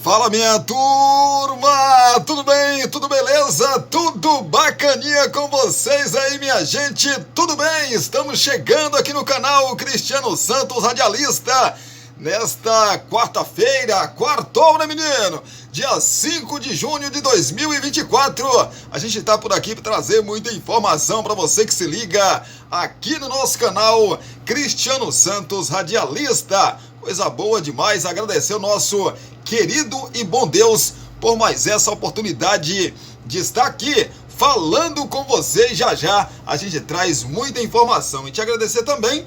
Fala, minha turma! Tudo bem? Tudo beleza? Tudo bacaninha com vocês aí, minha gente? Tudo bem? Estamos chegando aqui no canal Cristiano Santos Radialista nesta quarta-feira, quartou, né, menino? Dia 5 de junho de 2024. A gente tá por aqui para trazer muita informação para você que se liga aqui no nosso canal Cristiano Santos Radialista. Coisa boa demais, agradecer o nosso querido e bom Deus por mais essa oportunidade de estar aqui falando com você. Já já a gente traz muita informação e te agradecer também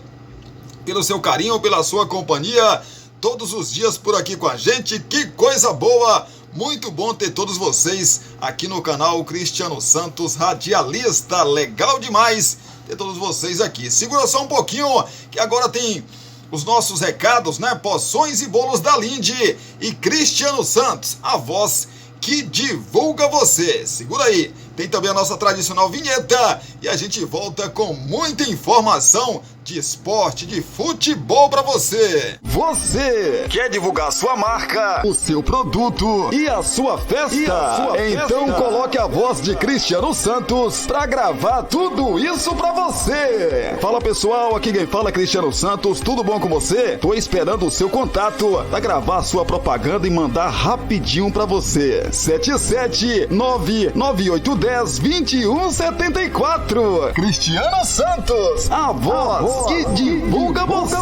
pelo seu carinho, pela sua companhia todos os dias por aqui com a gente. Que coisa boa, muito bom ter todos vocês aqui no canal Cristiano Santos Radialista. Legal demais ter todos vocês aqui. Segura só um pouquinho que agora tem os nossos recados, né? Poções e bolos da Linde e Cristiano Santos, a voz que divulga você. Segura aí, tem também a nossa tradicional vinheta e a gente volta com muita informação de esporte, de futebol para você. Você quer divulgar sua marca, o seu produto e a sua festa? Então coloque a voz de Cristiano Santos para gravar tudo isso para você. Fala, pessoal, aqui quem fala é Cristiano Santos. Tudo bom com você? Tô esperando o seu contato para gravar a sua propaganda e mandar rapidinho para você. 77998102174. Cristiano Santos, a voz que divulga você.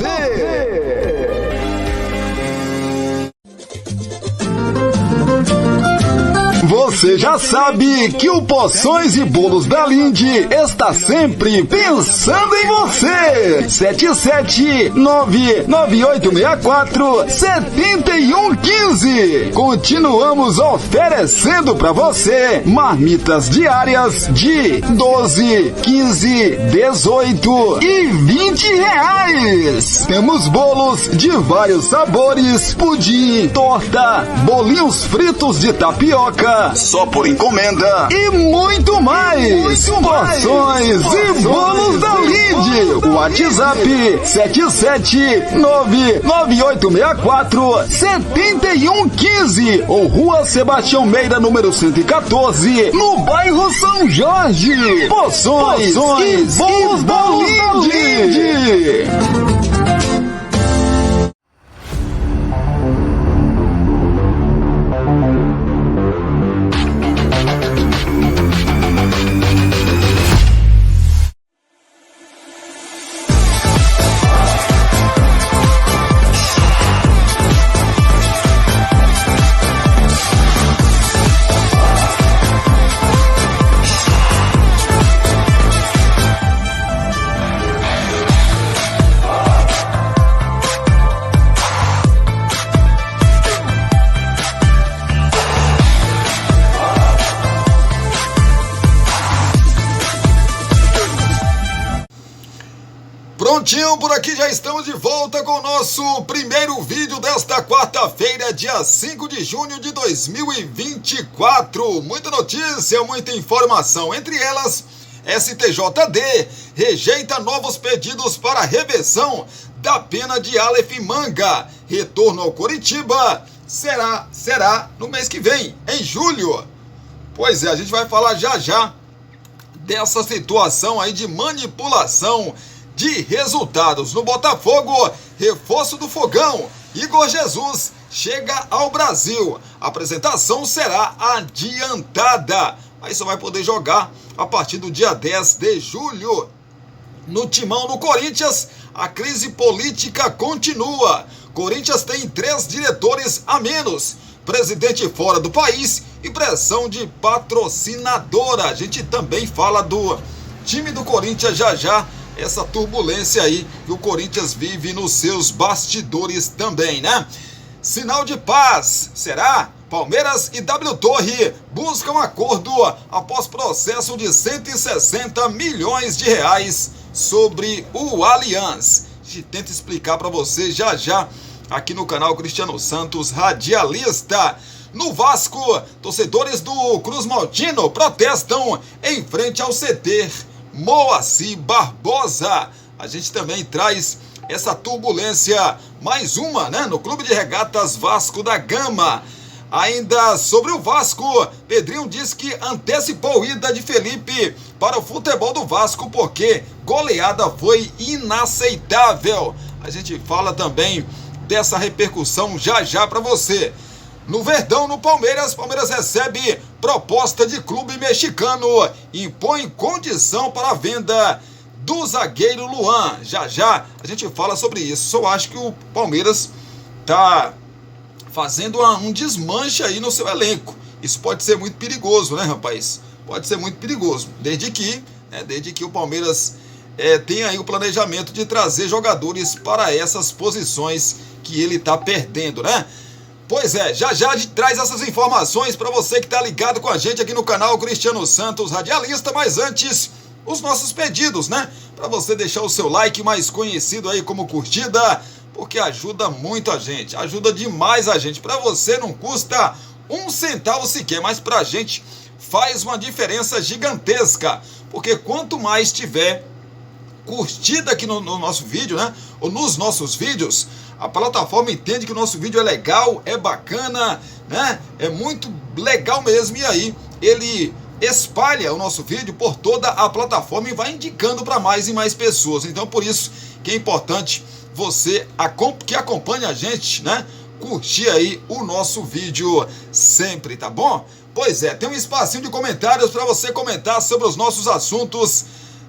Você já sabe que o Poções e Bolos da Linde está sempre pensando em você. 77998647115. Continuamos oferecendo para você marmitas diárias de 12, 15, 18 e 20 reais. Temos bolos de vários sabores, pudim, torta, bolinhos fritos de tapioca, só por encomenda e muito mais. Porções e bolos da Linde. WhatsApp 77998647115 ou Rua Sebastião Meira, número 114, no bairro São Jorge. Poções e bolos da Linde. Prontinho, por aqui já estamos de volta com o nosso primeiro vídeo desta quarta-feira, dia 5 de junho de 2024. Muita notícia, muita informação. Entre elas, STJD rejeita novos pedidos para reversão da pena de Aleph Manga. Retorno ao Coritiba será no mês que vem, em julho. Pois é, a gente vai falar já já dessa situação aí de manipulação de resultados. No Botafogo, reforço do Fogão. Igor Jesus chega ao Brasil. A apresentação será adiantada, mas só vai poder jogar a partir do dia 10 de julho. No Timão, no Corinthians, a crise política continua. Corinthians tem 3 diretores a menos, presidente fora do país e pressão de patrocinadora. A gente também fala do time do Corinthians já já, essa turbulência aí que o Corinthians vive nos seus bastidores também, né? Sinal de paz, será? Palmeiras e W Torre buscam acordo após processo de 160 milhões de reais sobre o Allianz. A gente tenta explicar para você já já aqui no canal Cristiano Santos Radialista. No Vasco, torcedores do Cruz Maltino protestam em frente ao CT Moacir Barbosa. A gente também traz essa turbulência, mais uma, né, no Clube de Regatas Vasco da Gama. Ainda sobre o Vasco, Pedrinho diz que antecipou a ida de Felipe para o futebol do Vasco porque goleada foi inaceitável. A gente fala também dessa repercussão já já para você. No Verdão, no Palmeiras recebe proposta de clube mexicano e impõe condição para a venda do zagueiro Luan. Já já a gente fala sobre isso. Só acho que o Palmeiras tá fazendo um desmanche aí no seu elenco. Isso pode ser muito perigoso, né, rapaz? Pode ser muito perigoso, desde que o Palmeiras tenha aí o planejamento de trazer jogadores para essas posições que ele tá perdendo, né? Pois é, já já a gente traz essas informações para você que tá ligado com a gente aqui no canal Cristiano Santos Radialista, mas antes, os nossos pedidos, né? Para você deixar o seu like, mais conhecido aí como curtida, porque ajuda muito a gente, ajuda demais a gente. Para você não custa um centavo sequer, mas pra gente faz uma diferença gigantesca, porque quanto mais tiver curtida aqui no nosso vídeo, né? Ou nos nossos vídeos, a plataforma entende que o nosso vídeo é legal, é bacana, né? É muito legal mesmo, e aí ele espalha o nosso vídeo por toda a plataforma e vai indicando para mais e mais pessoas. Então por isso que é importante você que acompanha a gente, né? Curtir aí o nosso vídeo sempre, tá bom? Pois é, tem um espacinho de comentários para você comentar sobre os nossos assuntos,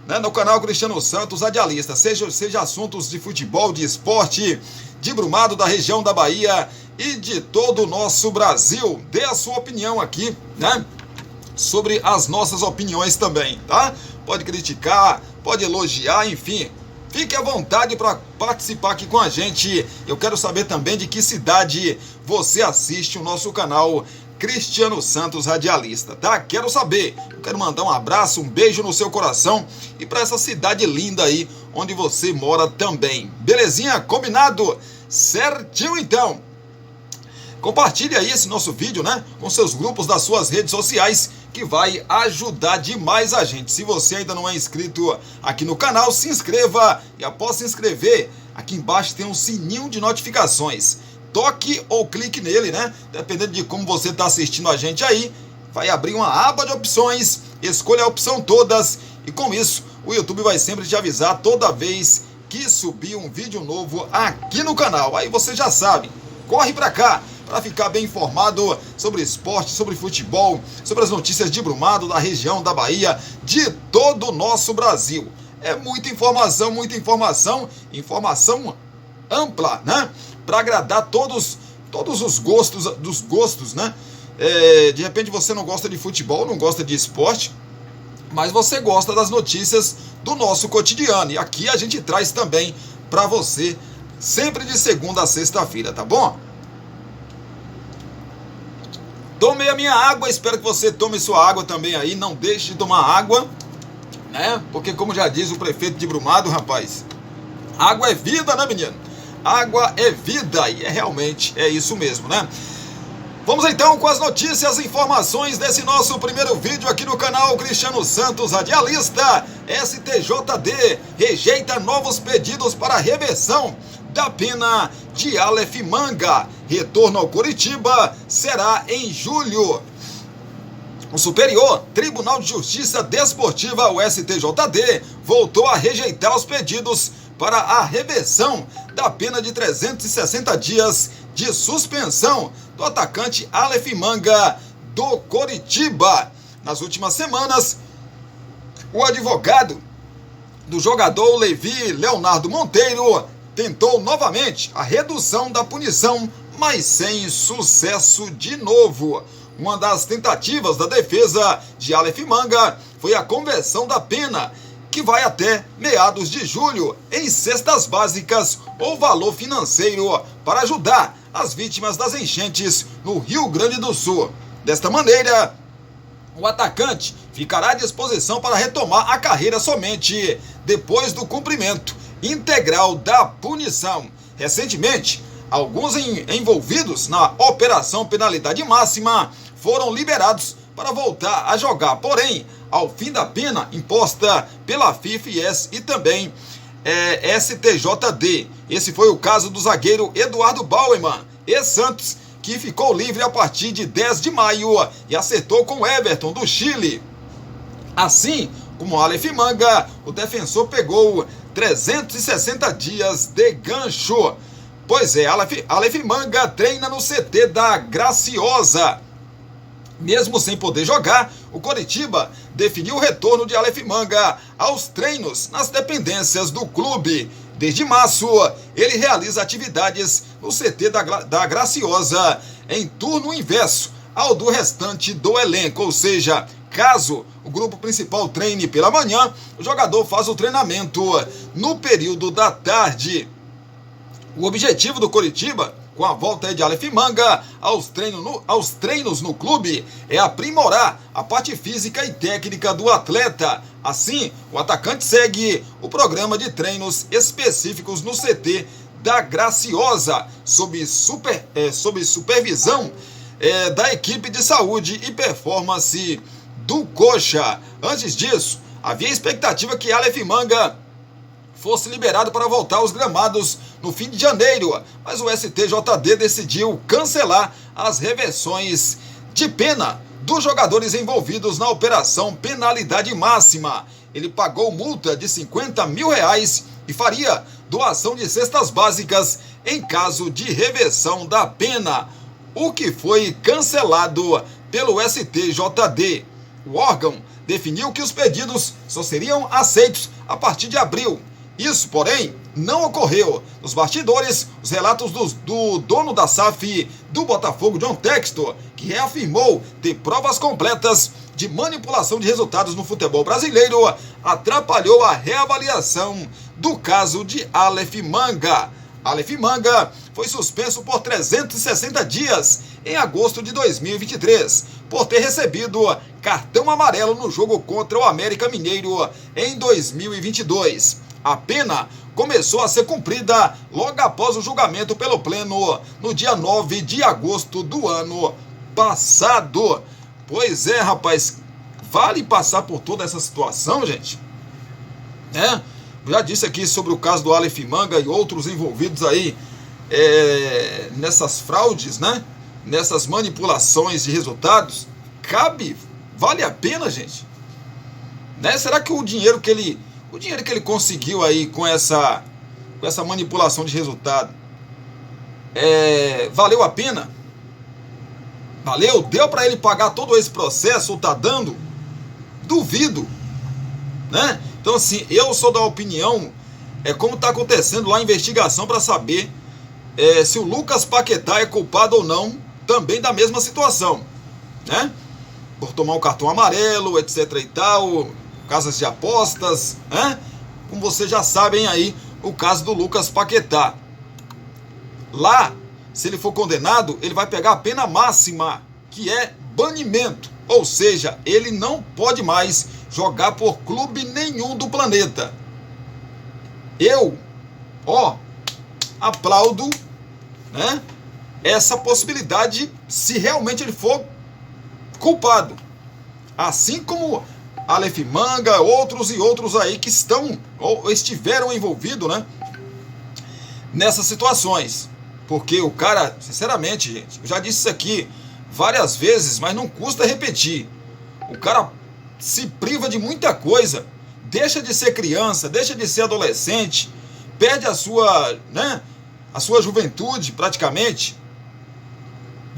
né, no canal Cristiano Santos Radialista, seja assuntos de futebol, de esporte, de Brumado, da região da Bahia e de todo o nosso Brasil. Dê a sua opinião aqui, né, sobre as nossas opiniões também, tá? Pode criticar, pode elogiar, enfim, fique à vontade para participar aqui com a gente. Eu quero saber também de que cidade você assiste o nosso canal Cristiano Santos Radialista, tá? Quero saber. Eu quero mandar um abraço, um beijo no seu coração e para essa cidade linda aí onde você mora também. Belezinha? Combinado? Certinho então. Compartilhe aí esse nosso vídeo, né, com seus grupos das suas redes sociais, que vai ajudar demais a gente. Se você ainda não é inscrito aqui no canal, se inscreva, e após se inscrever, aqui embaixo tem um sininho de notificações. Toque ou clique nele, né? Dependendo de como você está assistindo a gente aí, vai abrir uma aba de opções, escolha a opção todas, e com isso o YouTube vai sempre te avisar toda vez que subir um vídeo novo aqui no canal. Aí você já sabe, corre pra cá para ficar bem informado sobre esporte, sobre futebol, sobre as notícias de Brumado, da região da Bahia, de todo o nosso Brasil. É muita informação ampla, né? Para agradar todos os gostos, né? De repente você não gosta de futebol, não gosta de esporte, mas você gosta das notícias do nosso cotidiano. E aqui a gente traz também para você, sempre de segunda a sexta-feira, tá bom? Tomei a minha água, espero que você tome sua água também aí, não deixe de tomar água, né? Porque como já diz o prefeito de Brumado, rapaz, água é vida, né, menino? Água é vida, e realmente é isso mesmo, né? Vamos então com as notícias e informações desse nosso primeiro vídeo aqui no canal Cristiano Santos Radialista. STJD rejeita novos pedidos para reversão da pena de Aleph Manga. Retorno ao Coritiba será em julho. O Superior Tribunal de Justiça Desportiva, o STJD, voltou a rejeitar os pedidos para a reversão da pena de 360 dias de suspensão do atacante Aleph Manga do Coritiba. Nas últimas semanas, o advogado do jogador Levi Leonardo Monteiro tentou novamente a redução da punição, mas sem sucesso de novo. Uma das tentativas da defesa de Aleph Manga foi a conversão da pena, que vai até meados de julho, em cestas básicas ou valor financeiro para ajudar as vítimas das enchentes no Rio Grande do Sul. Desta maneira, o atacante ficará à disposição para retomar a carreira somente depois do cumprimento integral da punição. Recentemente, alguns envolvidos na Operação Penalidade Máxima foram liberados para voltar a jogar, porém, ao fim da pena imposta pela FIFA e também STJD. Esse foi o caso do zagueiro Eduardo Bauerman, ex-Santos, que ficou livre a partir de 10 de maio e acertou com Everton, do Chile. Assim como Aleph Manga, o defensor pegou 360 dias de gancho. Pois é, Aleph Manga treina no CT da Graciosa. Mesmo sem poder jogar, o Coritiba definiu o retorno de Aleph Manga aos treinos nas dependências do clube. Desde março, ele realiza atividades no CT da Graciosa em turno inverso ao do restante do elenco, ou seja, caso o grupo principal treine pela manhã, o jogador faz o treinamento no período da tarde. O objetivo do Coritiba, com a volta de Aleph Manga aos treinos no clube, é aprimorar a parte física e técnica do atleta. Assim, o atacante segue o programa de treinos específicos no CT da Graciosa, sob supervisão da equipe de saúde e performance do Coxa. Antes disso, havia expectativa que Aleph Manga fosse liberado para voltar aos gramados no fim de janeiro, mas o STJD decidiu cancelar as reversões de pena dos jogadores envolvidos na operação Penalidade Máxima. Ele pagou multa de R$50 mil e faria doação de cestas básicas em caso de reversão da pena, o que foi cancelado pelo STJD. O órgão definiu que os pedidos só seriam aceitos a partir de abril. Isso, porém, não ocorreu. Nos bastidores, os relatos do dono da SAF do Botafogo, John Textor, que reafirmou ter provas completas de manipulação de resultados no futebol brasileiro, atrapalhou a reavaliação do caso de Aleph Manga. Aleph Manga foi suspenso por 360 dias em agosto de 2023, por ter recebido cartão amarelo no jogo contra o América Mineiro em 2022. A pena começou a ser cumprida logo após o julgamento pelo Pleno no dia 9 de agosto do ano passado. Pois é, rapaz, vale passar por toda essa situação, gente? Já disse aqui sobre o caso do Aleph Manga e outros envolvidos aí nessas fraudes, né? Nessas manipulações de resultados. Vale a pena, gente? Né? Será que o dinheiro que ele conseguiu aí com essa manipulação de resultado valeu a pena? Valeu? Deu para ele pagar todo esse processo ou tá dando? Duvido, né? Então, assim, eu sou da opinião, como está acontecendo lá a investigação para saber se o Lucas Paquetá é culpado ou não também da mesma situação, né? Por tomar um cartão amarelo, etc e tal, casas de apostas, né? Como vocês já sabem aí, o caso do Lucas Paquetá. Lá, se ele for condenado, ele vai pegar a pena máxima, que é banimento. Ou seja, ele não pode mais jogar por clube nenhum do planeta. Eu, aplaudo, né, essa possibilidade se realmente ele for culpado. Assim como Aleph Manga, outros e outros aí que estão ou estiveram envolvidos, né, nessas situações. Porque o cara, sinceramente, gente, eu já disse isso aqui várias vezes, mas não custa repetir. O cara se priva de muita coisa, deixa de ser criança, deixa de ser adolescente, perde a sua juventude praticamente,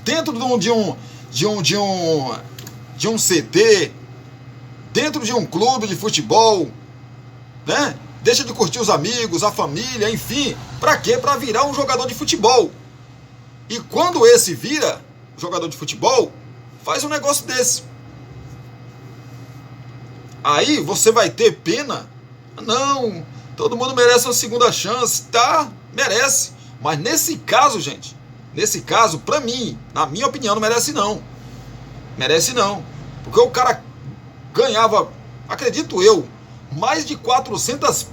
dentro de um CT, dentro de um clube de futebol, né? Deixa de curtir os amigos, a família, enfim. Pra quê? Pra virar um jogador de futebol. E quando esse vira jogador de futebol, faz um negócio desse. Aí você vai ter pena? Não, todo mundo merece uma segunda chance. Tá, merece. Mas nesse caso, gente, nesse caso, pra mim, na minha opinião, não merece não. Merece não. Porque o cara ganhava, acredito eu, mais de 400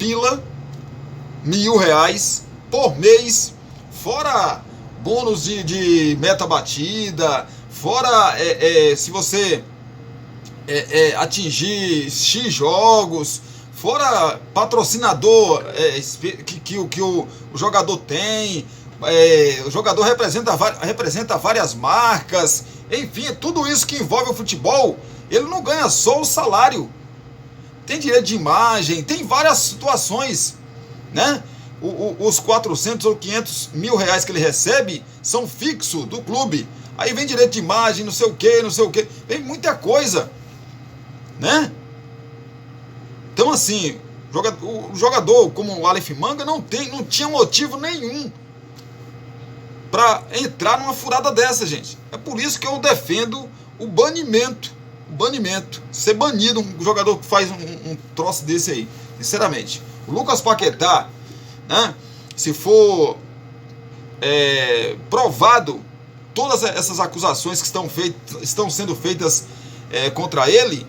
mil reais por mês, fora bônus de meta batida, fora se você atingir X jogos, fora patrocinador que o jogador tem, O jogador representa várias marcas, enfim, tudo isso que envolve o futebol, ele não ganha só o salário. Tem direito de imagem, tem várias situações, né? Os 400 ou 500 mil reais que ele recebe são fixos do clube. Aí vem direito de imagem, não sei o que, vem muita coisa, né? Então assim, o jogador como o Aleph Manga não tinha motivo nenhum para entrar numa furada dessa, gente. É por isso que eu defendo o banimento. Ser banido um jogador que faz um troço desse aí, sinceramente. O Lucas Paquetá, né, se for provado todas essas acusações que estão sendo feitas contra ele,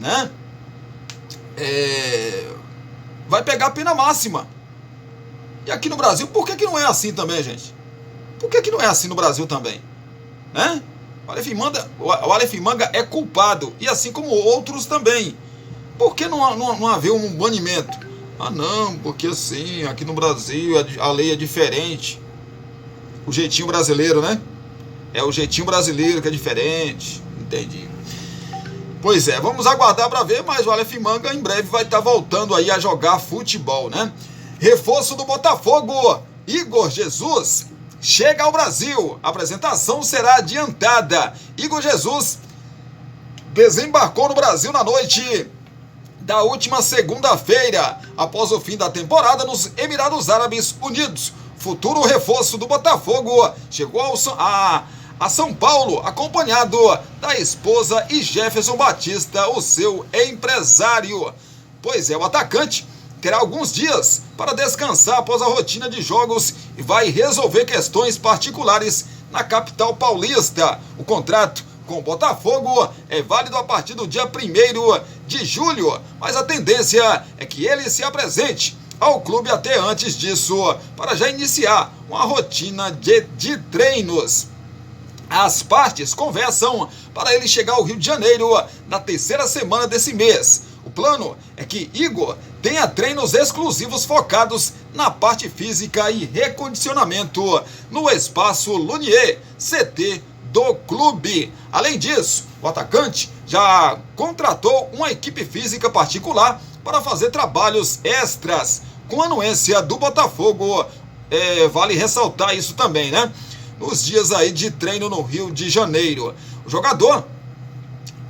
né, vai pegar a pena máxima. E aqui no Brasil, por que não é assim também, gente? Por que não é assim no Brasil também? Né? O Aleph Manga é culpado, e assim como outros também. Por que não haver um banimento? Ah não, porque assim, aqui no Brasil a lei é diferente. O jeitinho brasileiro, né? É o jeitinho brasileiro que é diferente. Entendi. Pois é, vamos aguardar para ver, mas o Aleph Manga em breve vai estar voltando aí a jogar futebol, né? Reforço do Botafogo, Igor Jesus chega ao Brasil. A apresentação será adiantada. Igor Jesus desembarcou no Brasil na noite da última segunda-feira, após o fim da temporada nos Emirados Árabes Unidos. Futuro reforço do Botafogo chegou a São Paulo, acompanhado da esposa e Jefferson Batista, o seu empresário. Pois é, o atacante terá alguns dias para descansar após a rotina de jogos e vai resolver questões particulares na capital paulista. O contrato com o Botafogo é válido a partir do dia 1º de julho, mas a tendência é que ele se apresente ao clube até antes disso, para já iniciar uma rotina de treinos. As partes conversam para ele chegar ao Rio de Janeiro na terceira semana desse mês. O plano é que Igor tenha treinos exclusivos focados na parte física e recondicionamento no espaço Lunier, CT do clube. Além disso, o atacante já contratou uma equipe física particular para fazer trabalhos extras com anuência do Botafogo. Vale ressaltar isso também, né? Nos dias aí de treino no Rio de Janeiro. O jogador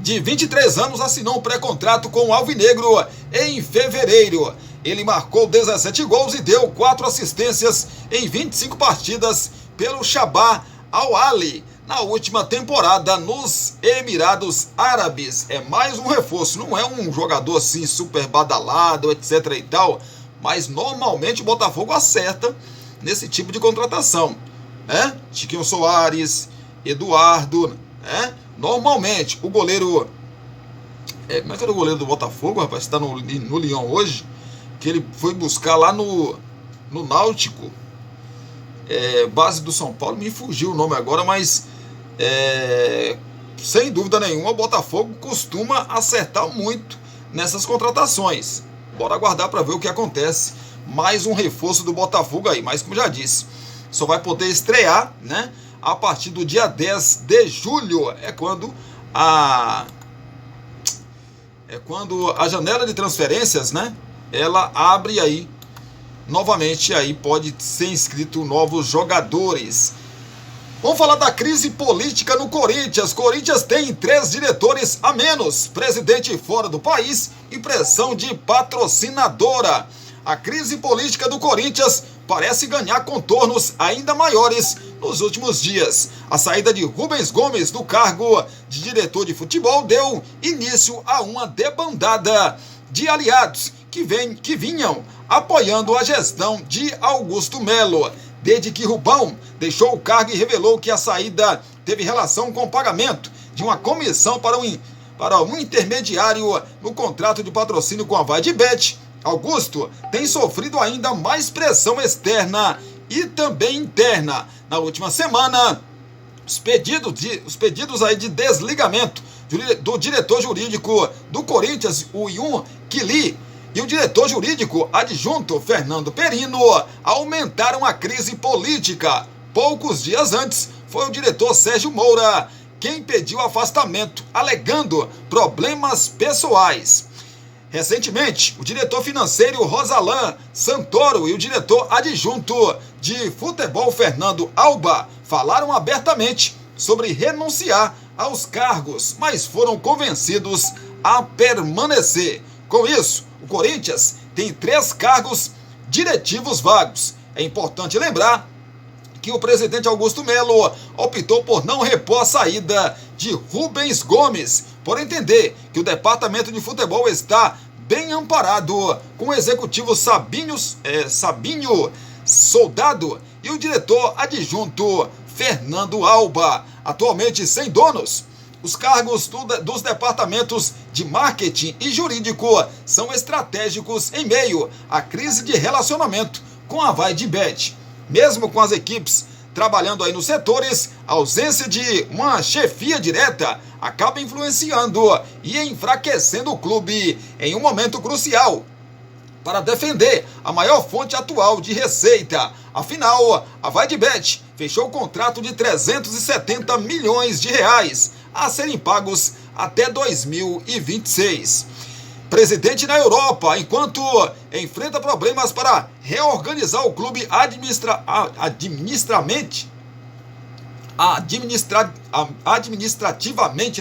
de 23 anos assinou um pré-contrato com o Alvinegro em fevereiro. Ele marcou 17 gols e deu 4 assistências em 25 partidas pelo Shabab Al-Ahly na última temporada nos Emirados Árabes. É mais um reforço, não é um jogador assim super badalado, etc e tal, mas normalmente o Botafogo acerta nesse tipo de contratação, né? Chiquinho Soares, Eduardo, né? Normalmente o goleiro, como é que era o goleiro do Botafogo, rapaz, está no Lyon hoje, que ele foi buscar lá no Náutico, base do São Paulo, me fugiu o nome agora, mas sem dúvida nenhuma o Botafogo costuma acertar muito nessas contratações. Bora aguardar para ver o que acontece. Mais um reforço do Botafogo aí, mas como já disse, só vai poder estrear, né, a partir do dia 10 de julho. É quando a janela de transferências, né, ela abre aí novamente, aí pode ser inscrito novos jogadores. Vamos falar da crise política no Corinthians. Corinthians tem 3 diretores a menos, presidente fora do país e pressão de patrocinadora. A crise política do Corinthians parece ganhar contornos ainda maiores nos últimos dias. A saída de Rubens Gomes do cargo de diretor de futebol deu início a uma debandada de aliados que vinham apoiando a gestão de Augusto Melo. Desde que Rubão deixou o cargo e revelou que a saída teve relação com o pagamento de uma comissão para um intermediário no contrato de patrocínio com a Vaidbet, Augusto tem sofrido ainda mais pressão externa e também interna. Na última semana, os pedidos aí de desligamento do diretor jurídico do Corinthians, o Yun Kili, e o diretor jurídico adjunto Fernando Perino aumentaram a crise política. Poucos dias antes, foi o diretor Sérgio Moura quem pediu afastamento, alegando problemas pessoais. Recentemente, o diretor financeiro Rosalan Santoro e o diretor adjunto de futebol Fernando Alba falaram abertamente sobre renunciar aos cargos, mas foram convencidos a permanecer. Com isso, o Corinthians tem 3 cargos diretivos vagos. É importante lembrar que o presidente Augusto Melo optou por não repor a saída de Rubens Gomes, por entender que o departamento de futebol está bem amparado com o executivo Sabinho Soldado e o diretor adjunto Fernando Alba, atualmente sem donos. Os cargos dos departamentos de marketing e jurídico são estratégicos em meio à crise de relacionamento com a Vaidbet. Mesmo com as equipes trabalhando aí nos setores, a ausência de uma chefia direta acaba influenciando e enfraquecendo o clube em um momento crucial para defender a maior fonte atual de receita. Afinal, a Vaidbet fechou o contrato de 370 milhões de reais a serem pagos até 2026. Presidente na Europa, enquanto enfrenta problemas para reorganizar o clube administrativamente,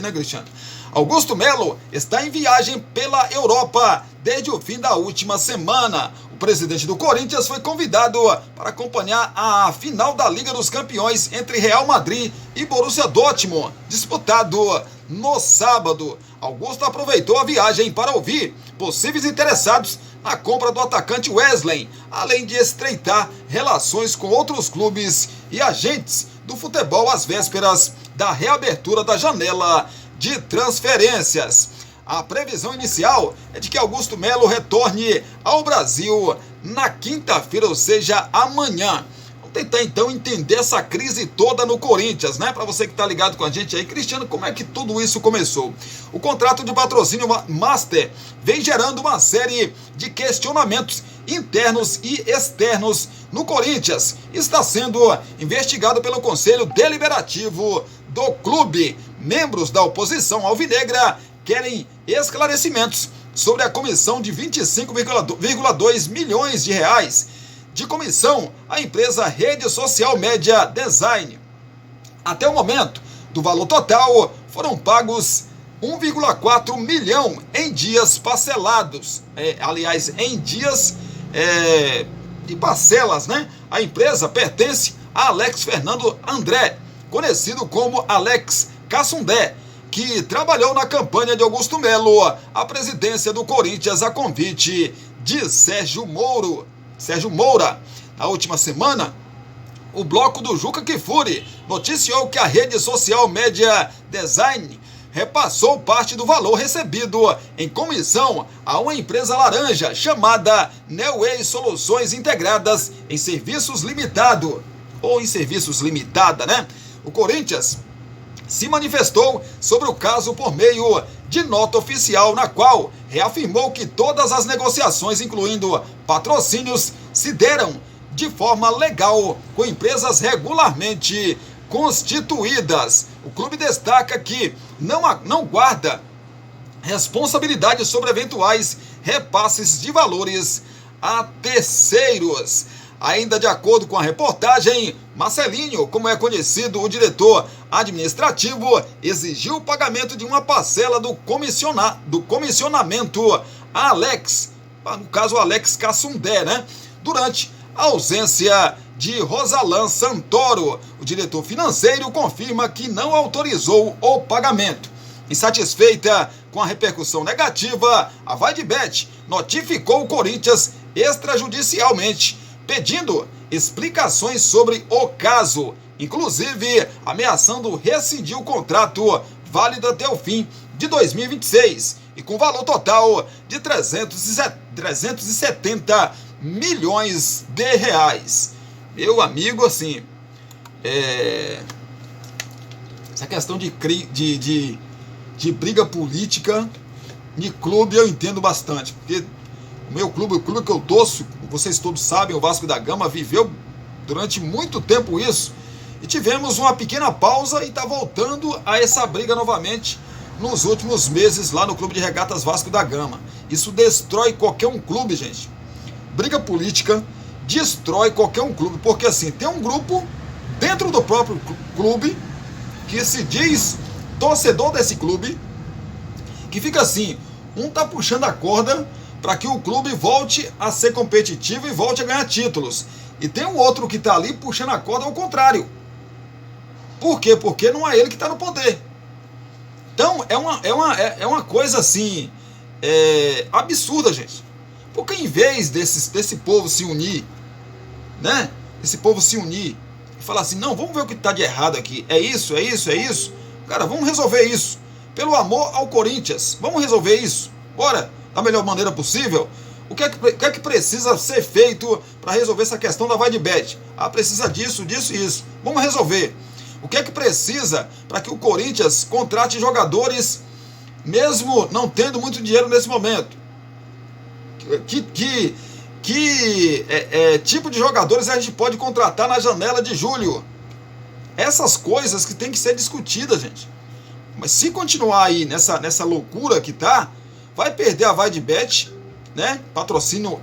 né, Cristiano? Augusto Melo está em viagem pela Europa desde o fim da última semana. O presidente do Corinthians foi convidado para acompanhar a final da Liga dos Campeões entre Real Madrid e Borussia Dortmund, disputado no sábado. Augusto aproveitou a viagem para ouvir possíveis interessados na compra do atacante Wesley, além de estreitar relações com outros clubes e agentes do futebol às vésperas da reabertura da janela de transferências. A previsão inicial é de que Augusto Melo retorne ao Brasil na quinta-feira, ou seja, amanhã. Vamos tentar então entender essa crise toda no Corinthians, né? Para você que está ligado com a gente aí, Cristiano, como é que tudo isso começou? O contrato de patrocínio Master vem gerando uma série de questionamentos internos e externos no Corinthians. Está sendo investigado pelo Conselho Deliberativo do clube. Membros da oposição alvinegra querem esclarecimentos sobre a comissão de 25,2 milhões de reais de comissão à empresa Rede Social Media Design. Até o momento do valor total, foram pagos 1,4 milhão em dias parcelados. Em dias de parcelas, né? A empresa pertence a Alex Fernando André, conhecido como Alex Cassundé, que trabalhou na campanha de Augusto Melo à presidência do Corinthians a convite de Sérgio Moura. Na última semana, o bloco do Juca Kfouri noticiou que a Rede Social Media Design repassou parte do valor recebido em comissão a uma empresa laranja chamada Newway Soluções Integradas em Serviços Limitado, ou em Serviços Limitada, né? O Corinthians se manifestou sobre o caso por meio de nota oficial, na qual reafirmou que todas as negociações, incluindo patrocínios, se deram de forma legal com empresas regularmente constituídas. O clube destaca que não guarda responsabilidade sobre eventuais repasses de valores a terceiros. Ainda de acordo com a reportagem, Marcelinho, como é conhecido o diretor administrativo, exigiu o pagamento de uma parcela do comissionamento a Alex, no caso Alex Cassundé, né? Durante a ausência de Rosalan Santoro. O diretor financeiro confirma que não autorizou o pagamento. Insatisfeita com a repercussão negativa, a Vaidbet notificou o Corinthians extrajudicialmente, pedindo explicações sobre o caso, inclusive ameaçando rescindir o contrato válido até o fim de 2026 e com valor total de 370 milhões de reais. Meu amigo, assim, essa questão de briga política de clube eu entendo bastante, porque O meu clube, o clube que eu torço, vocês todos sabem, o Vasco da Gama viveu durante muito tempo isso. E tivemos uma pequena pausa e está voltando a essa briga novamente nos últimos meses lá no Clube de Regatas Vasco da Gama. Isso destrói qualquer um clube, gente. Briga política destrói qualquer um clube, porque assim, tem um grupo dentro do próprio clube que se diz torcedor desse clube, que fica assim, um tá puxando a corda para que o clube volte a ser competitivo e volte a ganhar títulos. E tem um outro que tá ali puxando a corda ao contrário. Por quê? Porque não é ele que está no poder. Então, é uma coisa assim, absurda, gente. Porque em vez desse povo se unir, né? Esse povo se unir e falar assim, não, vamos ver o que está de errado aqui. É isso. Cara, vamos resolver isso. Pelo amor ao Corinthians, vamos resolver isso. Bora, da melhor maneira possível. O que é que precisa ser feito para resolver essa questão da VaideBet? Ah, precisa disso e isso. Vamos resolver. O que é que precisa para que o Corinthians contrate jogadores, mesmo não tendo muito dinheiro nesse momento? Que tipo de jogadores a gente pode contratar na janela de julho? Essas coisas que tem que ser discutidas, gente. Mas se continuar aí nessa loucura que tá, vai perder a VaideBet, né? Patrocínio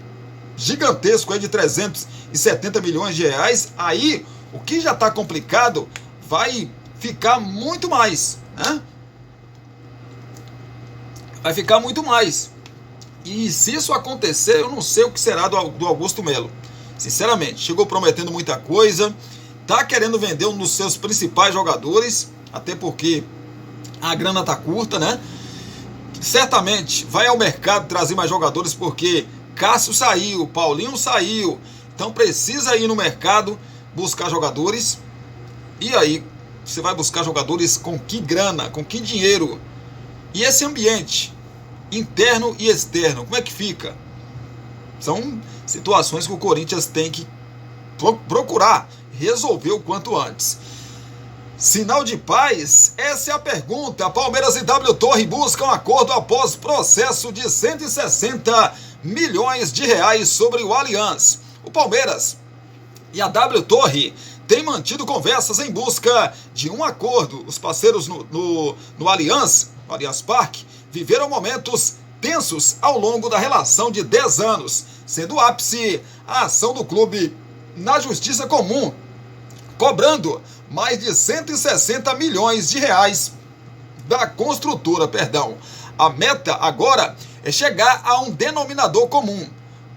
gigantesco aí de 370 milhões de reais. Aí, o que já está complicado vai ficar muito mais, né? Vai ficar muito mais. E se isso acontecer, eu não sei o que será do Augusto Melo. Sinceramente, chegou prometendo muita coisa, tá querendo vender um dos seus principais jogadores, até porque a grana tá curta, né? Certamente vai ao mercado trazer mais jogadores, porque Cássio saiu, Paulinho saiu, então precisa ir no mercado buscar jogadores. E aí, você vai buscar jogadores com que grana, com que dinheiro? E esse ambiente interno e externo, como é que fica? São situações que o Corinthians tem que procurar resolver o quanto antes. Sinal de paz? Essa é a pergunta. Palmeiras e W Torre buscam acordo após processo de 160 milhões de reais sobre o Allianz. O Palmeiras e a W Torre têm mantido conversas em busca de um acordo. Os parceiros no Allianz Parque, viveram momentos tensos ao longo da relação de 10 anos, sendo o ápice a ação do clube na Justiça Comum, cobrando mais de 160 milhões de reais da construtora, A meta agora é chegar a um denominador comum.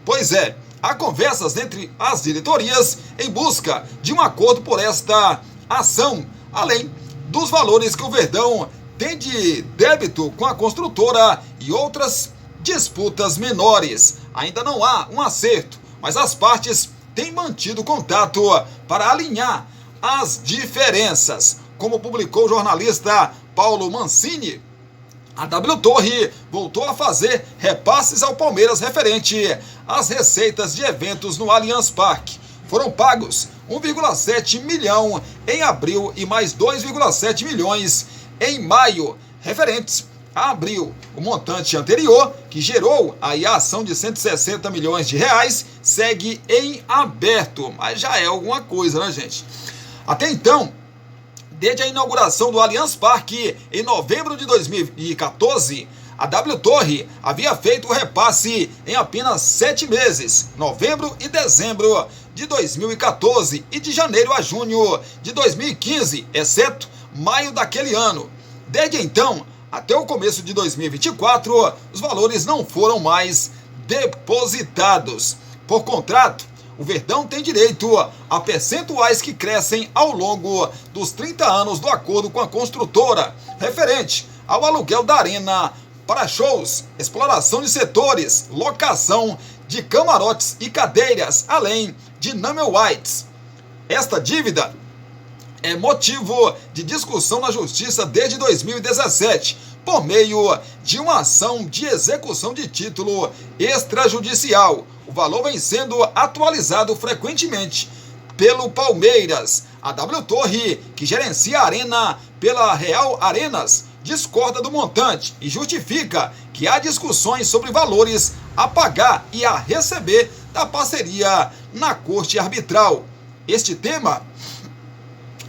Pois é, há conversas entre as diretorias em busca de um acordo por esta ação, além dos valores que o Verdão tem de débito com a construtora e outras disputas menores. Ainda não há um acerto, mas as partes têm mantido contato para alinhar as diferenças. Como publicou o jornalista Paulo Mancini, a W Torre voltou a fazer repasses ao Palmeiras referente às receitas de eventos no Allianz Parque. Foram pagos 1,7 milhão em abril e mais 2,7 milhões em maio, referentes a abril. O montante anterior, que gerou aí a ação de 160 milhões de reais, segue em aberto, mas já é alguma coisa, né, gente? Até então, desde a inauguração do Allianz Parque em novembro de 2014, a W Torre havia feito o repasse em apenas 7 meses, novembro e dezembro de 2014 e de janeiro a junho de 2015, exceto maio daquele ano. Desde então, até o começo de 2024, os valores não foram mais depositados. Por contrato, o Verdão tem direito a percentuais que crescem ao longo dos 30 anos do acordo com a construtora, referente ao aluguel da arena para shows, exploração de setores, locação de camarotes e cadeiras, além de number whites. Esta dívida é motivo de discussão na Justiça desde 2017, por meio de uma ação de execução de título extrajudicial. O valor vem sendo atualizado frequentemente pelo Palmeiras. A W Torre, que gerencia a arena pela Real Arenas, discorda do montante e justifica que há discussões sobre valores a pagar e a receber da parceria na corte arbitral. Este tema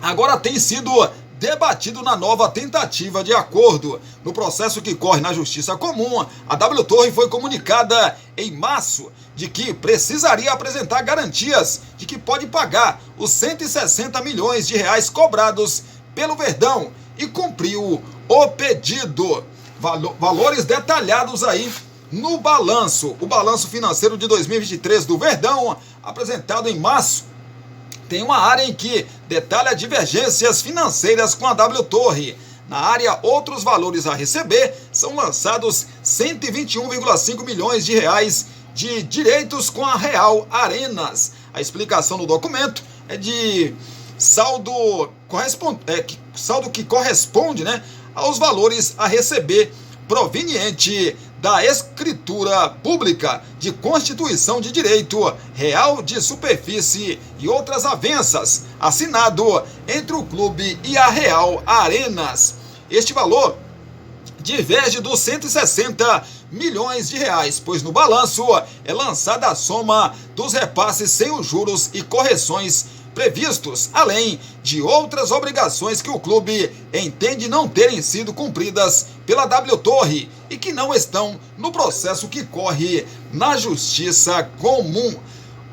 agora tem sido debatido na nova tentativa de acordo. No processo que corre na Justiça Comum, a W Torre foi comunicada em março de que precisaria apresentar garantias de que pode pagar os 160 milhões de reais cobrados pelo Verdão e cumpriu o pedido. Valores detalhados aí no balanço. O balanço financeiro de 2023 do Verdão, apresentado em março, tem uma área em que detalha divergências financeiras com a W Torre. Na área Outros Valores a Receber, são lançados 121,5 milhões de reais de direitos com a Real Arenas. A explicação no documento é de saldo que corresponde, né, aos valores a receber proveniente da escritura pública de constituição de direito real de superfície e outras avanças, assinado entre o clube e a Real Arenas. Este valor diverge dos 160 milhões de reais, pois no balanço é lançada a soma dos repasses sem os juros e correções previstos, além de outras obrigações que o clube entende não terem sido cumpridas pela W Torre e que não estão no processo que corre na Justiça Comum.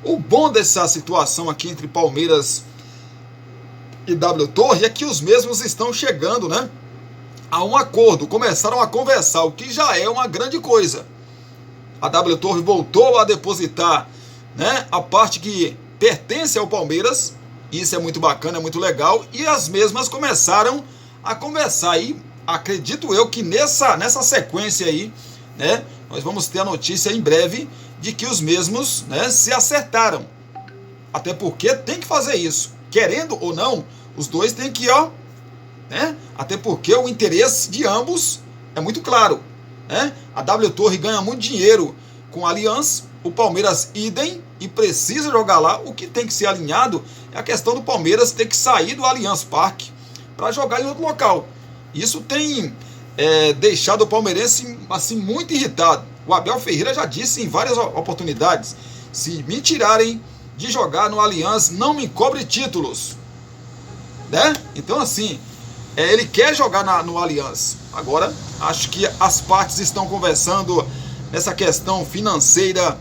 O bom dessa situação aqui entre Palmeiras e W Torre é que os mesmos estão chegando, né, a um acordo, começaram a conversar, o que já é uma grande coisa. A W Torre voltou a depositar, né, a parte que pertence ao Palmeiras, isso é muito bacana, é muito legal, e as mesmas começaram a conversar, e acredito eu que nessa sequência aí, né, nós vamos ter a notícia em breve de que os mesmos, né, se acertaram, até porque tem que fazer isso, querendo ou não, os dois têm que, né, até porque o interesse de ambos é muito claro, né, a W Torre ganha muito dinheiro com a Allianz, o Palmeiras idem, e precisa jogar lá. O que tem que ser alinhado é a questão do Palmeiras ter que sair do Allianz Parque para jogar em outro local. Isso tem deixado o palmeirense assim, muito irritado. O Abel Ferreira já disse em várias oportunidades: se me tirarem de jogar no Allianz, não me cobre títulos, né? Então assim, ele quer jogar no Allianz. Agora, acho que as partes estão conversando nessa questão financeira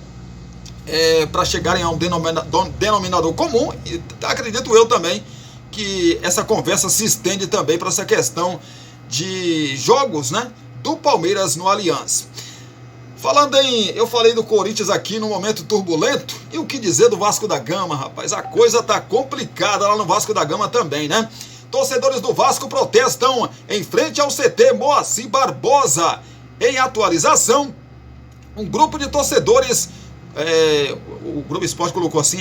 para chegarem a um denominador comum, e acredito eu também que essa conversa se estende também para essa questão de jogos, né, do Palmeiras no Allianz. Eu falei do Corinthians aqui no momento turbulento, e o que dizer do Vasco da Gama, rapaz? A coisa tá complicada lá no Vasco da Gama também, né? Torcedores do Vasco protestam em frente ao CT Moacir Barbosa. Em atualização, um grupo de torcedores, o Globo Esporte colocou assim,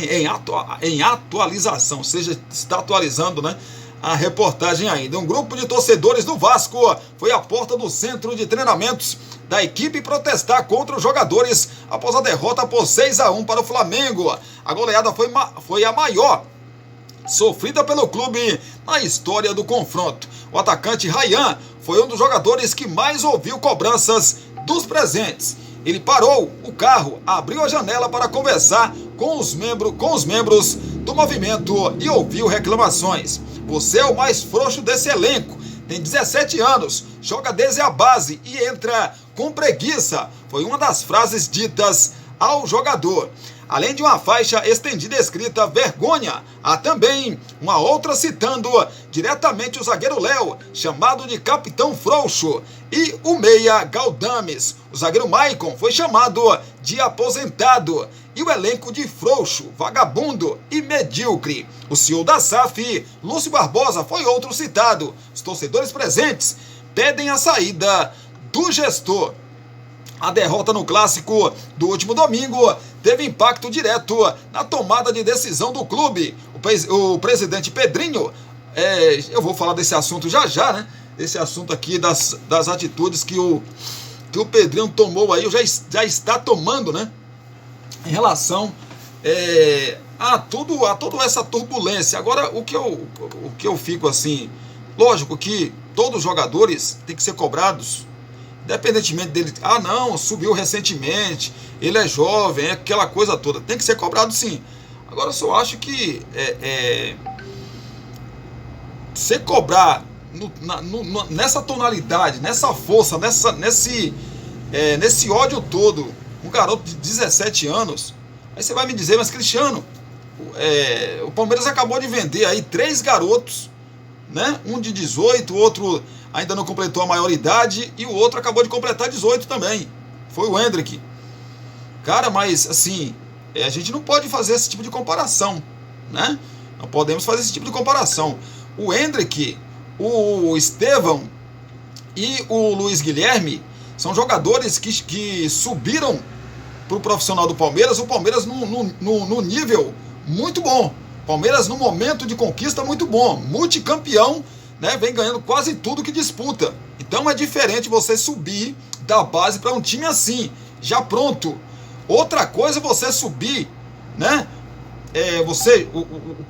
em atualização, ou seja, está atualizando, né, a reportagem ainda. Um grupo de torcedores do Vasco foi à porta do centro de treinamentos da equipe protestar contra os jogadores após a derrota por 6-1 para o Flamengo. A goleada foi a maior sofrida pelo clube na história do confronto. O atacante Ryan foi um dos jogadores que mais ouviu cobranças dos presentes. Ele parou o carro, abriu a janela para conversar com os membros do movimento e ouviu reclamações. Você é o mais frouxo desse elenco, tem 17 anos, joga desde a base e entra com preguiça, foi uma das frases ditas ao jogador. Além de uma faixa estendida escrita vergonha, há também uma outra citando diretamente o zagueiro Léo, chamado de Capitão Frouxo, e o meia Galdames. O zagueiro Maicon foi chamado de aposentado, e o elenco de frouxo, vagabundo e medíocre. O CEO da SAF, Lúcio Barbosa, foi outro citado. Os torcedores presentes pedem a saída do gestor. A derrota no clássico do último domingo teve impacto direto na tomada de decisão do clube. O presidente Pedrinho, eu vou falar desse assunto já, né? Esse assunto aqui das atitudes que o Pedrinho tomou aí, já está tomando, né? Em relação a toda essa turbulência. Agora, o que eu fico assim, lógico que todos os jogadores têm que ser cobrados independentemente dele, não, subiu recentemente, ele é jovem, é aquela coisa toda, tem que ser cobrado sim. Agora eu só acho que você cobrar nessa tonalidade, nessa força, nesse ódio todo, um garoto de 17 anos, aí você vai me dizer, mas Cristiano, o Palmeiras acabou de vender aí 3 garotos, né? Um de 18, o outro ainda não completou a maioridade e o outro acabou de completar 18 também. Foi o Hendrick. Cara, mas assim, a gente não pode fazer esse tipo de comparação, né? Não podemos fazer esse tipo de comparação. O Hendrick, o Estevão e o Luiz Guilherme são jogadores que subiram para o profissional do Palmeiras, o Palmeiras no nível muito bom. Palmeiras no momento de conquista muito bom, multicampeão, né, vem ganhando quase tudo que disputa. Então é diferente você subir da base para um time assim, já pronto. Outra coisa é você subir, né?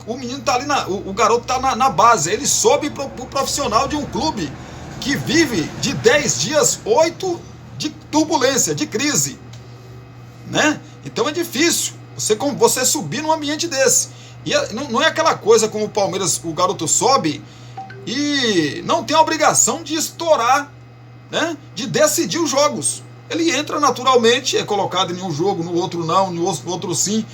O menino tá ali, o garoto tá na base, ele sobe pro profissional de um clube que vive de 10 dias, 8 de turbulência, de crise, né? Então é difícil você subir num ambiente desse. E não é aquela coisa como o Palmeiras, o garoto sobe e não tem a obrigação de estourar, né? De decidir os jogos. Ele entra naturalmente, é colocado em um jogo, no outro não, no outro sim.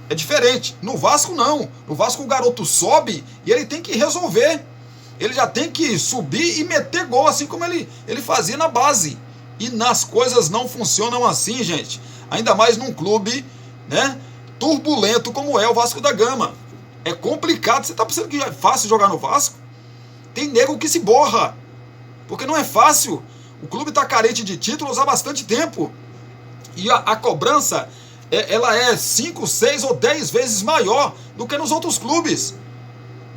É diferente. No Vasco não. No Vasco o garoto sobe e ele tem que resolver. Ele já tem que subir e meter gol, assim como ele fazia na base. E nas coisas não funcionam assim, gente. Ainda mais num clube, né, turbulento como é o Vasco da Gama. É complicado. Você está pensando que é fácil jogar no Vasco? Tem nego que se borra. Porque não é fácil. O clube está carente de títulos há bastante tempo. E a cobrança, ela é 5, 6 ou 10 vezes maior do que nos outros clubes,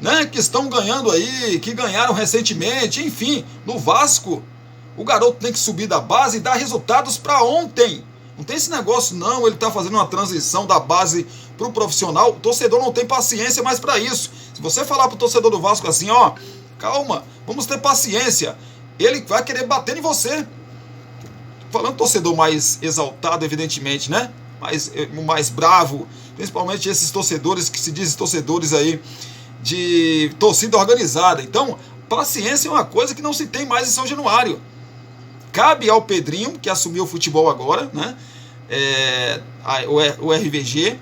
né, que estão ganhando aí, que ganharam recentemente. Enfim, no Vasco, o garoto tem que subir da base e dar resultados para ontem. Não tem esse negócio, não, ele está fazendo uma transição da base para o profissional. O torcedor não tem paciência mais para isso. Se você falar para o torcedor do Vasco assim, calma, vamos ter paciência, ele vai querer bater em você. Falando torcedor mais exaltado, evidentemente, né? Mais bravo, principalmente esses torcedores que se dizem torcedores aí de torcida organizada. Então, paciência é uma coisa que não se tem mais em São Januário. Cabe ao Pedrinho, que assumiu o futebol agora, né? O RVG,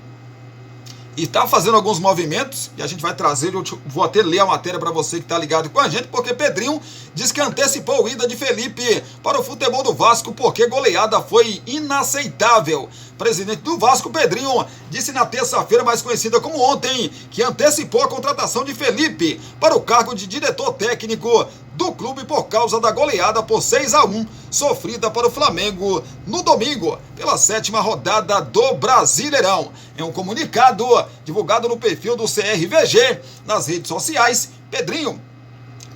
e está fazendo alguns movimentos, e a gente vai trazer, eu vou até ler a matéria para você que está ligado com a gente, porque Pedrinho diz que antecipou a ida de Felipe para o futebol do Vasco, porque goleada foi inaceitável. Presidente do Vasco, Pedrinho, disse na terça-feira, mais conhecida como ontem, que antecipou a contratação de Felipe para o cargo de diretor técnico do clube por causa da goleada por 6-1 sofrida para o Flamengo no domingo, pela 7ª rodada do Brasileirão. Em um comunicado divulgado no perfil do CRVG nas redes sociais, Pedrinho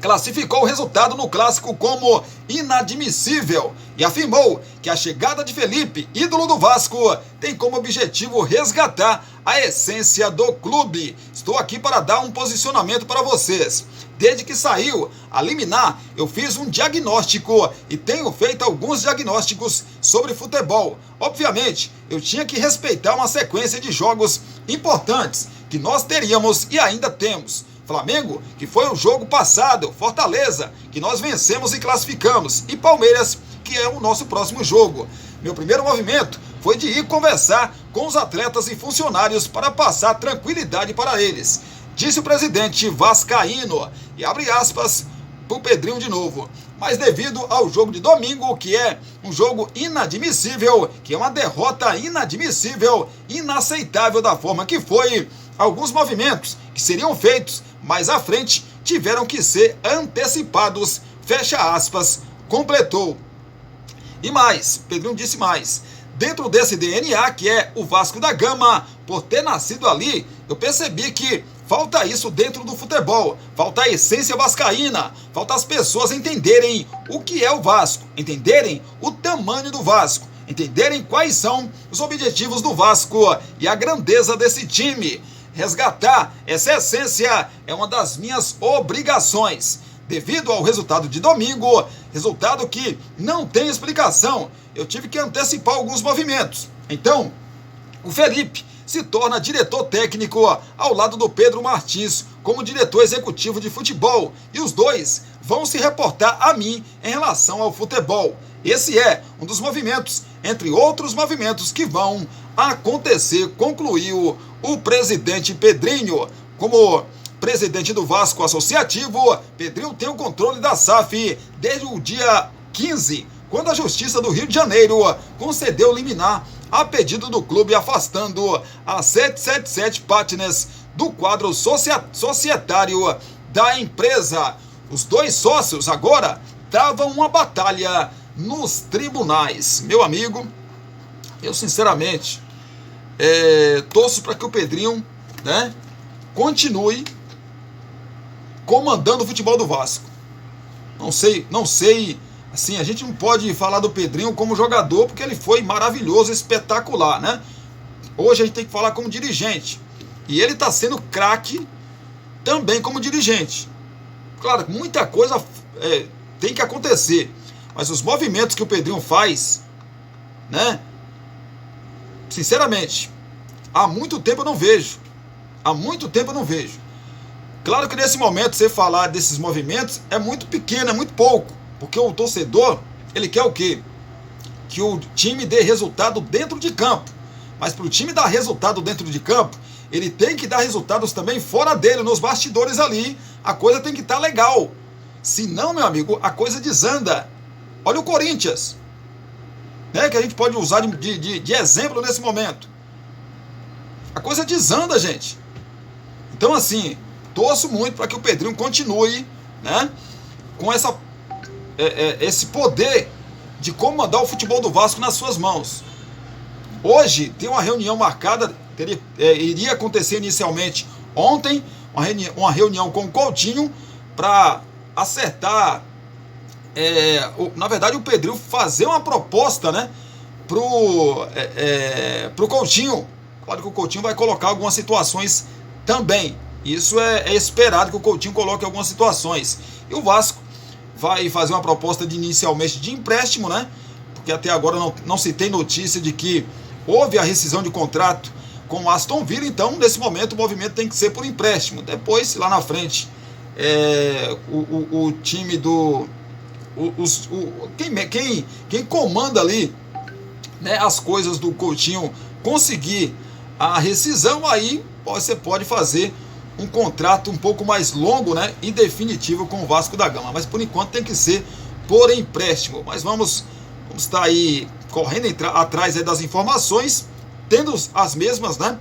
classificou o resultado no clássico como inadmissível e afirmou que a chegada de Felipe, ídolo do Vasco, tem como objetivo resgatar a essência do clube. Estou aqui para dar um posicionamento para vocês. Desde que saiu a liminar, eu fiz um diagnóstico e tenho feito alguns diagnósticos sobre futebol. Obviamente, eu tinha que respeitar uma sequência de jogos importantes que nós teríamos e ainda temos. Flamengo, que foi o jogo passado, Fortaleza, que nós vencemos e classificamos, e Palmeiras, que é o nosso próximo jogo. Meu primeiro movimento foi de ir conversar com os atletas e funcionários para passar tranquilidade para eles, disse o presidente vascaíno, e abre aspas para o Pedrinho de novo. Mas devido ao jogo de domingo, que é um jogo inadmissível, que é uma derrota inadmissível, inaceitável da forma que foi, alguns movimentos que seriam feitos mais à frente tiveram que ser antecipados, fecha aspas, completou. E mais, Pedrinho disse mais, dentro desse DNA que é o Vasco da Gama, por ter nascido ali, eu percebi que falta isso dentro do futebol, falta a essência vascaína, falta as pessoas entenderem o que é o Vasco, entenderem o tamanho do Vasco, entenderem quais são os objetivos do Vasco e a grandeza desse time. Resgatar essa essência é uma das minhas obrigações. devido ao resultado de domingo, resultado que não tem explicação, eu tive que antecipar alguns movimentos. Então, o Felipe se torna diretor técnico ao lado do Pedro Martins como diretor executivo de futebol, e os dois vão se reportar a mim em relação ao futebol. Esse é um dos movimentos, entre outros movimentos que vão acontecer, concluiu o presidente Pedrinho. Como presidente do Vasco Associativo, Pedrinho tem o controle da SAF desde o dia 15, quando a Justiça do Rio de Janeiro concedeu liminar a pedido do clube, afastando a 777 Partners do quadro societário da empresa. Os dois sócios agora travam uma batalha nos tribunais. Meu amigo, eu sinceramente torço para que o Pedrinho, né, continue comandando o futebol do Vasco. Não sei, assim, a gente não pode falar do Pedrinho como jogador, porque ele foi maravilhoso, espetacular, né? Hoje a gente tem que falar como dirigente. E ele está sendo craque também como dirigente. Claro, muita coisa tem que acontecer, mas os movimentos que o Pedrinho faz, né? Sinceramente, há muito tempo eu não vejo. Claro que nesse momento você falar desses movimentos é muito pequeno, é muito pouco, porque o torcedor, ele quer o quê? Que o time dê resultado dentro de campo. Mas para o time dar resultado dentro de campo, ele tem que dar resultados também fora dele, nos bastidores ali. A coisa tem que estar legal. Senão, meu amigo, a coisa desanda. Olha o Corinthians, né, que a gente pode usar de exemplo nesse momento. A coisa desanda, gente. Então, assim, torço muito para que o Pedrinho continue, né, com esse poder de comandar o futebol do Vasco nas suas mãos. Hoje tem uma reunião marcada, iria acontecer inicialmente ontem, uma reunião com o Coutinho para acertar, na verdade o Pedrinho fazer uma proposta, né, pro Coutinho. Claro que o Coutinho vai colocar algumas situações também. Isso é esperado que o Coutinho coloque algumas situações. E o Vasco vai fazer uma proposta inicialmente de empréstimo, né? Porque até agora não se tem notícia de que houve a rescisão de contrato com o Aston Villa. Então, nesse momento, o movimento tem que ser por empréstimo. Depois, lá na frente, o time do... Quem comanda ali, né, as coisas do Coutinho conseguir a rescisão, aí você pode fazer um contrato um pouco mais longo, né, e definitivo com o Vasco da Gama. Mas por enquanto tem que ser por empréstimo. Mas vamos estar aí correndo atrás das informações, tendo as mesmas, né?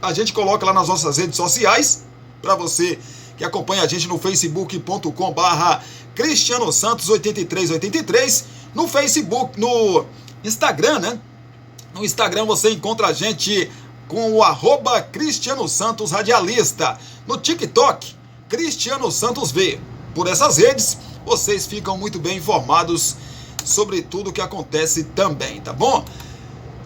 A gente coloca lá nas nossas redes sociais, para você que acompanha a gente no facebook.com/Cristiano Santos 8383, no Facebook, no Instagram, né? No Instagram você encontra a gente com o @Cristiano Santos Radialista. No TikTok, Cristiano Santos V. Por essas redes, vocês ficam muito bem informados sobre tudo que acontece também, tá bom?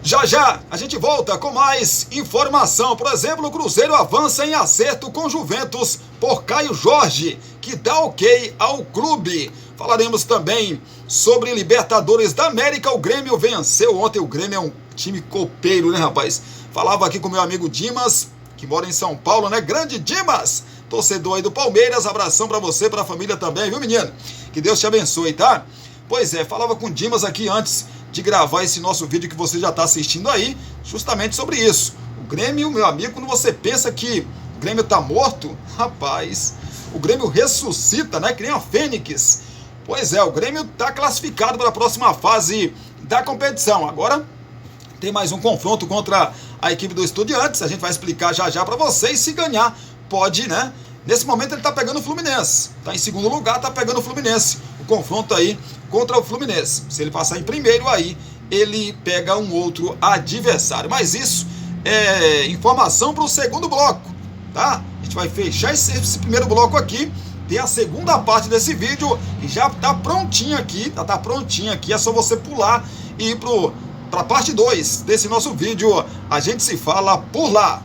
Já já a gente volta com mais informação. Por exemplo, o Cruzeiro avança em acerto com Juventus por Caio Jorge, que dá ok ao clube. Falaremos também sobre Libertadores da América. O Grêmio venceu ontem. O Grêmio é um time copeiro, né, rapaz? Falava aqui com meu amigo Dimas, que mora em São Paulo, né? Grande Dimas, torcedor aí do Palmeiras. Abração pra você, pra família também, viu, menino? Que Deus te abençoe, tá? Pois é, falava com o Dimas aqui antes de gravar esse nosso vídeo que você já tá assistindo aí, justamente sobre isso. O Grêmio, meu amigo, quando você pensa que o Grêmio tá morto, rapaz, o Grêmio ressuscita, né? Que nem a Fênix. Pois é, o Grêmio tá classificado para a próxima fase da competição. Agora tem mais um confronto contra a equipe do Estudiantes. A gente vai explicar já já para vocês. Se ganhar, pode, né? Nesse momento ele tá pegando o Fluminense. Tá em segundo lugar, tá pegando o Fluminense. O confronto aí contra o Fluminense. Se ele passar em primeiro, aí ele pega um outro adversário. Mas isso é informação para o segundo bloco, tá? A gente vai fechar esse primeiro bloco aqui. Tem a segunda parte desse vídeo e já tá prontinha aqui. Tá prontinha aqui. É só você pular e ir para a parte 2 desse nosso vídeo. A gente se fala por lá.